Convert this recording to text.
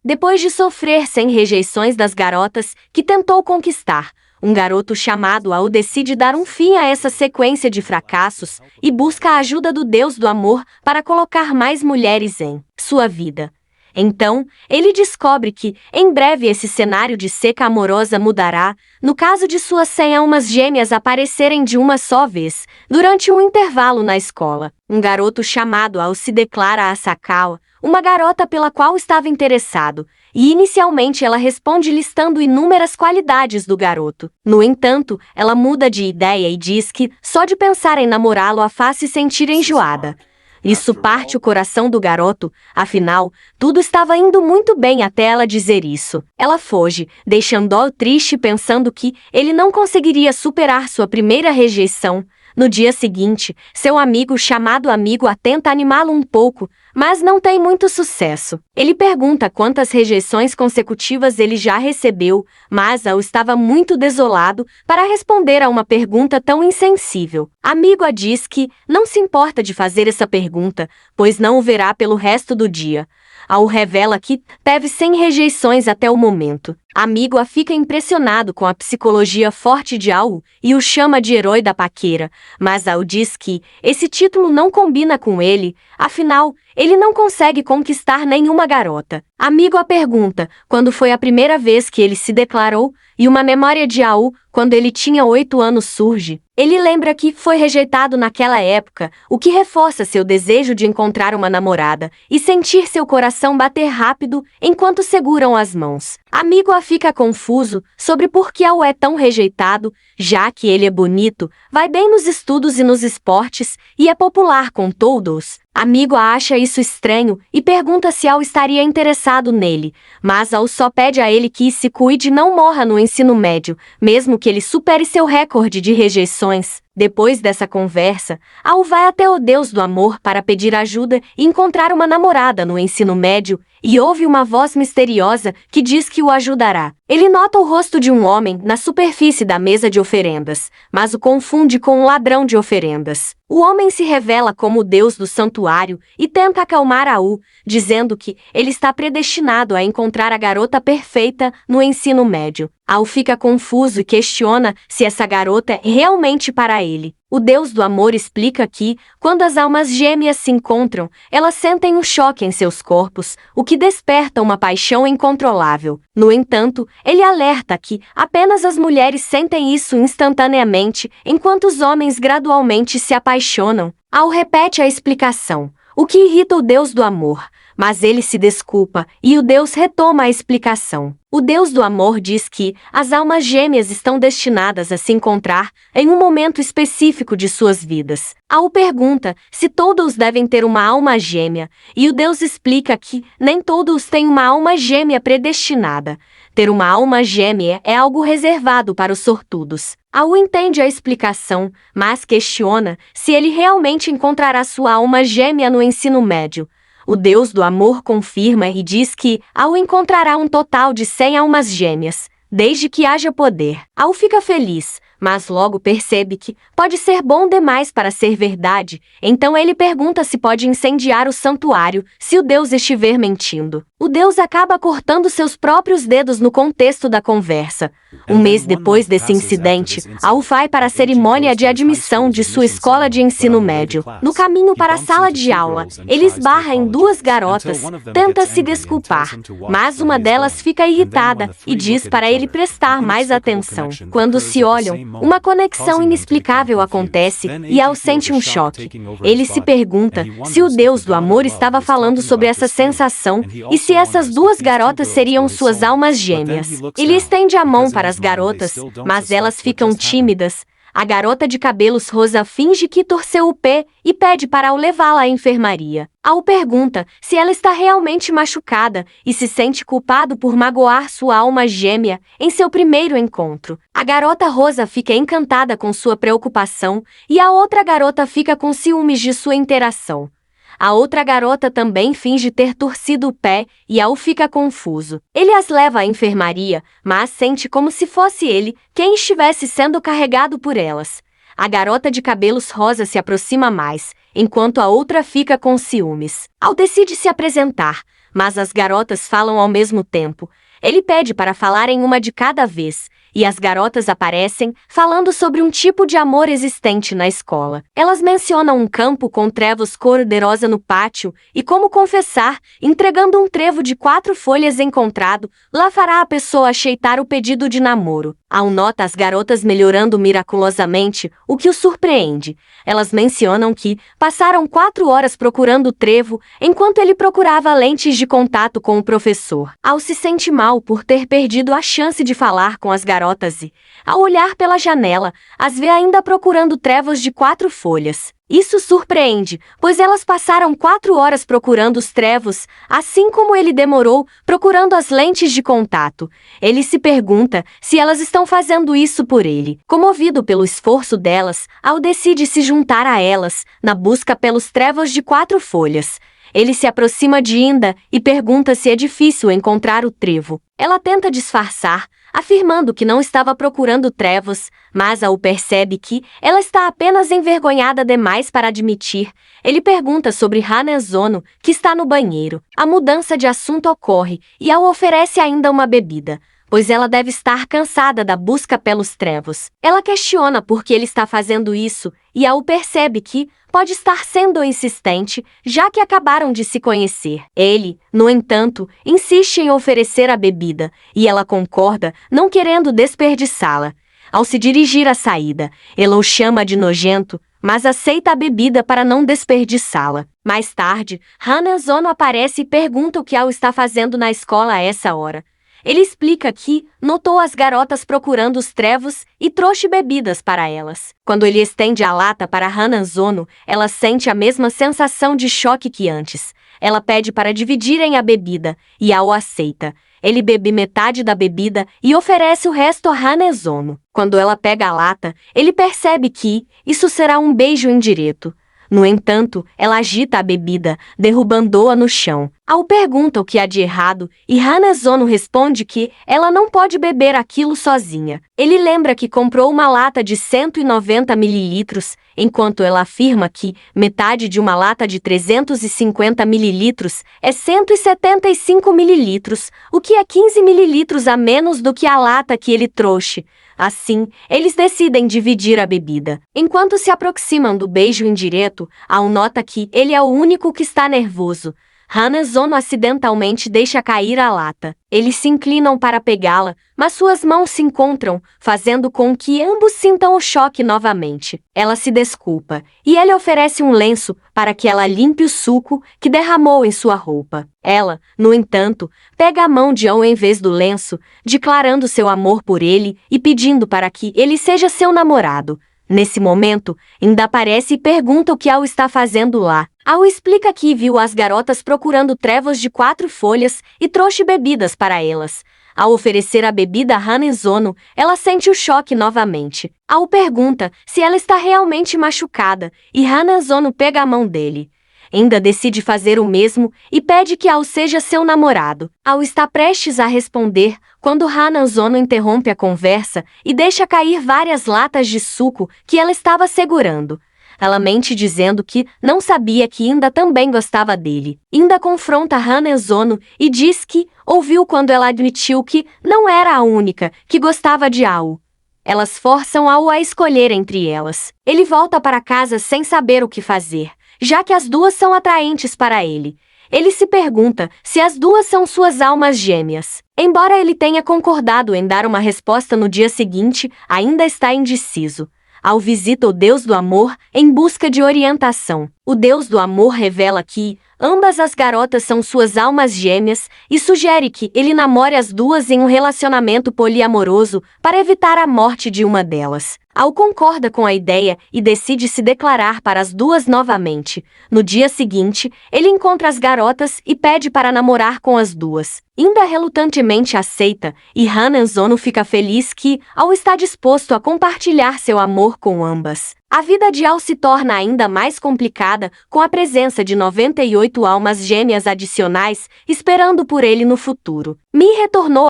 Depois de sofrer 100 rejeições das garotas que tentou conquistar, um garoto chamado Al decide dar um fim a essa sequência de fracassos e busca a ajuda do Deus do amor para colocar mais mulheres em sua vida. Então, ele descobre que, em breve, esse cenário de seca amorosa mudará, no caso de suas 100 almas gêmeas aparecerem de uma só vez, durante um intervalo na escola. Um garoto chamado Al se declara a Sakawa, uma garota pela qual estava interessado, e inicialmente ela responde listando inúmeras qualidades do garoto. No entanto, ela muda de ideia e diz que, só de pensar em namorá-lo a faz se sentir enjoada. Isso parte o coração do garoto, afinal, tudo estava indo muito bem até ela dizer isso. Ela foge, deixando Al triste pensando que ele não conseguiria superar sua primeira rejeição. No dia seguinte, seu amigo chamado Amigo tenta animá-lo um pouco, mas não tem muito sucesso. Ele pergunta quantas rejeições consecutivas ele já recebeu, mas Al estava muito desolado para responder a uma pergunta tão insensível. Amigo diz que não se importa de fazer essa pergunta, pois não o verá pelo resto do dia. Al revela que teve 100 rejeições até o momento. Amigo fica impressionado com a psicologia forte de Al e o chama de herói da paquera, mas Al diz que esse título não combina com ele, afinal, ele não consegue conquistar nenhuma garota. Amigo pergunta quando foi a primeira vez que ele se declarou, e uma memória de Al, quando ele tinha 8 anos, surge. Ele lembra que foi rejeitado naquela época, o que reforça seu desejo de encontrar uma namorada e sentir seu coração bater rápido enquanto seguram as mãos. Amigo fica confuso sobre por que Al é tão rejeitado, já que ele é bonito, vai bem nos estudos e nos esportes e é popular com todos. Amigo acha isso estranho e pergunta se Al estaria interessado nele, mas Al só pede a ele que se cuide e não morra no ensino médio, mesmo que ele supere seu recorde de rejeições. Depois dessa conversa, Al vai até o Deus do amor para pedir ajuda e encontrar uma namorada no ensino médio, e ouve uma voz misteriosa que diz que o ajudará. Ele nota o rosto de um homem na superfície da mesa de oferendas, mas o confunde com um ladrão de oferendas. O homem se revela como o Deus do santuário e tenta acalmar Al, dizendo que ele está predestinado a encontrar a garota perfeita no ensino médio. Al fica confuso e questiona se essa garota é realmente para ele. O Deus do amor explica que, quando as almas gêmeas se encontram, elas sentem um choque em seus corpos, o que desperta uma paixão incontrolável. No entanto, ele alerta que apenas as mulheres sentem isso instantaneamente, enquanto os homens gradualmente se apaixonam. Al repete a explicação, o que irrita o Deus do amor, mas ele se desculpa e o Deus retoma a explicação. O Deus do amor diz que as almas gêmeas estão destinadas a se encontrar em um momento específico de suas vidas. Al pergunta se todos devem ter uma alma gêmea, e o Deus explica que nem todos têm uma alma gêmea predestinada. Ter uma alma gêmea é algo reservado para os sortudos. Al entende a explicação, mas questiona se ele realmente encontrará sua alma gêmea no ensino médio. O Deus do amor confirma e diz que Al encontrará um total de 100 almas gêmeas, desde que haja poder. Al fica feliz, mas logo percebe que pode ser bom demais para ser verdade, então ele pergunta se pode incendiar o santuário se o Deus estiver mentindo. O Deus acaba cortando seus próprios dedos no contexto da conversa. Um mês depois desse incidente, Al vai para a cerimônia de admissão de sua escola de ensino médio. No caminho para a sala de aula, ele esbarra em 2 garotas, tenta se desculpar, mas uma delas fica irritada e diz para ele prestar mais atenção. Quando se olham, uma conexão inexplicável acontece e Al sente um choque. Ele se pergunta se o Deus do amor estava falando sobre essa sensação e se essas 2 garotas seriam suas almas gêmeas. Ele estende a mão para as garotas, mas elas ficam tímidas. A garota de cabelos rosa finge que torceu o pé e pede para Al levá-la à enfermaria. Al pergunta se ela está realmente machucada e se sente culpado por magoar sua alma gêmea em seu primeiro encontro. A garota rosa fica encantada com sua preocupação e a outra garota fica com ciúmes de sua interação. A outra garota também finge ter torcido o pé e Al fica confuso. Ele as leva à enfermaria, mas sente como se fosse ele quem estivesse sendo carregado por elas. A garota de cabelos rosa se aproxima mais, enquanto a outra fica com ciúmes. Al decide se apresentar, mas as garotas falam ao mesmo tempo. Ele pede para falarem uma de cada vez, e as garotas aparecem, falando sobre um tipo de amor existente na escola. Elas mencionam um campo com trevos cor-de-rosa no pátio, e como confessar, entregando um trevo de 4 folhas encontrado, lá fará a pessoa aceitar o pedido de namoro. Ao nota as garotas melhorando miraculosamente, o que o surpreende. Elas mencionam que passaram 4 horas procurando o trevo, enquanto ele procurava lentes de contato com o professor. Al se sente mal por ter perdido a chance de falar com as garotas e, ao olhar pela janela, as vê ainda procurando trevos de 4 folhas. Isso surpreende, pois elas passaram 4 horas procurando os trevos, assim como ele demorou procurando as lentes de contato. Ele se pergunta se elas estão fazendo isso por ele. Comovido pelo esforço delas, Al decide se juntar a elas, na busca pelos trevos de 4 folhas. Ele se aproxima de Inda e pergunta se é difícil encontrar o trevo. Ela tenta disfarçar, afirmando que não estava procurando trevos, mas Al percebe que ela está apenas envergonhada demais para admitir. Ele pergunta sobre Hanazono, que está no banheiro. A mudança de assunto ocorre e Al oferece ainda uma bebida, pois ela deve estar cansada da busca pelos trevos. Ela questiona por que ele está fazendo isso e Al percebe que pode estar sendo insistente, já que acabaram de se conhecer. Ele, no entanto, insiste em oferecer a bebida, e ela concorda, não querendo desperdiçá-la. Ao se dirigir à saída, ela o chama de nojento, mas aceita a bebida para não desperdiçá-la. Mais tarde, Hanazono aparece e pergunta o que Al está fazendo na escola a essa hora. Ele explica que notou as garotas procurando os trevos e trouxe bebidas para elas. Quando ele estende a lata para Hanazono, ela sente a mesma sensação de choque que antes. Ela pede para dividirem a bebida, e Al aceita. Ele bebe metade da bebida e oferece o resto a Hanazono. Quando ela pega a lata, ele percebe que isso será um beijo indireto. No entanto, ela agita a bebida, derrubando-a no chão. Al pergunta o que há de errado, e Hanazono responde que ela não pode beber aquilo sozinha. Ele lembra que comprou uma lata de 190 mililitros, enquanto ela afirma que metade de uma lata de 350 mililitros é 175 mililitros, o que é 15 mililitros a menos do que a lata que ele trouxe. Assim, eles decidem dividir a bebida. Enquanto se aproximam do beijo indireto, Al nota que ele é o único que está nervoso. Hanazono acidentalmente deixa cair a lata. Eles se inclinam para pegá-la, mas suas mãos se encontram, fazendo com que ambos sintam o choque novamente. Ela se desculpa, e ele oferece um lenço para que ela limpe o suco que derramou em sua roupa. Ela, no entanto, pega a mão de Al em vez do lenço, declarando seu amor por ele e pedindo para que ele seja seu namorado. Nesse momento, Inda aparece e pergunta o que Al está fazendo lá. Al explica que viu as garotas procurando trevos de 4 folhas e trouxe bebidas para elas. Ao oferecer a bebida a Hanazono, ela sente o choque novamente. Al pergunta se ela está realmente machucada e Hanazono pega a mão dele. Inda decide fazer o mesmo e pede que Al seja seu namorado. Al está prestes a responder quando Hanazono interrompe a conversa e deixa cair várias latas de suco que ela estava segurando. Ela mente dizendo que não sabia que Inda também gostava dele. Inda confronta Hanazono e diz que ouviu quando ela admitiu que não era a única que gostava de Al. Elas forçam Al a escolher entre elas. Ele volta para casa sem saber o que fazer, já que as duas são atraentes para ele. Ele se pergunta se as duas são suas almas gêmeas. Embora ele tenha concordado em dar uma resposta no dia seguinte, ainda está indeciso. Al visita o Deus do Amor em busca de orientação. O Deus do Amor revela que ambas as garotas são suas almas gêmeas e sugere que ele namore as duas em um relacionamento poliamoroso para evitar a morte de uma delas. Al concorda com a ideia e decide se declarar para as duas novamente. No dia seguinte, ele encontra as garotas e pede para namorar com as duas. Inda relutantemente aceita, e Hanazono fica feliz que Al está disposto a compartilhar seu amor com ambas. A vida de Al se torna ainda mais complicada com a presença de 98 almas gêmeas adicionais esperando por ele no futuro. Mi retornou